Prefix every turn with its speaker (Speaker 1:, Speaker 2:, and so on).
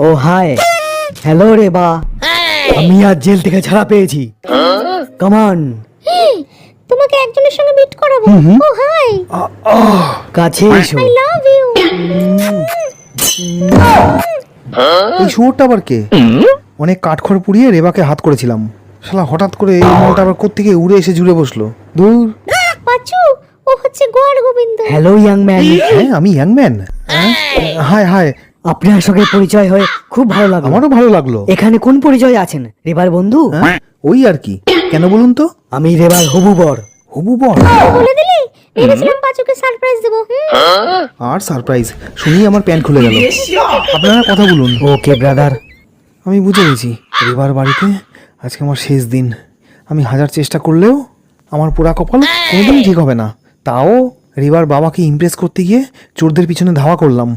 Speaker 1: ও high, hello Reba, আমি আজ jail থেকে ছাড়া পেয়েছি। কামান,
Speaker 2: তোমাকে একজনের সঙ্গে মিট করাবো। ও হাই,
Speaker 1: কাছে এসো।
Speaker 2: I love you.
Speaker 3: এই শুয়োরটা আবার কে? অনেক কাঠখড় পুড়িয়ে রেবাকে হাত করেছিলাম, শালা হঠাৎ করে এই মালটা আবার কোত্থেকে উড়ে এসে জুড়ে বসলো। দূর।
Speaker 2: পাচু, ও হচ্ছে গোয়ার গোবিন্দ।
Speaker 1: হ্যালো ইয়াং ম্যান,
Speaker 3: হ্যাঁ, আমি ইয়াংম্যান। হাই হাই,
Speaker 1: আপনার সঙ্গে পরিচয় হয়ে খুব ভালো লাগলো।
Speaker 3: আমারও ভালো লাগলো।
Speaker 1: এখানে কোন পরিচয় আছেন? রেবার বন্ধু?
Speaker 3: হ্যাঁ, ওই আর কি। কেন বলুন তো?
Speaker 1: আমি রেবার হবু বর।
Speaker 3: হবু বর?
Speaker 2: বলে দিলি, ভেবেছিলাম পাচুকে সারপ্রাইজ দেবো।
Speaker 3: আর সারপ্রাইজ শুনি আমার প্যান্ট খুলে গেল। আপনারা কথা বলুন।
Speaker 1: ওকে ব্রাদার।
Speaker 3: আমি বুঝে গেছি, রেবার বাড়িতে আজকে আমার শেষ দিন। আমি হাজার চেষ্টা করলেও আমার পোড়া কপাল কোনোদিন ঠিক হবে না। তাও রেবার বাবাকে ইমপ্রেস করতে গিয়ে চোরদের পিছনে ধাওয়া করলাম।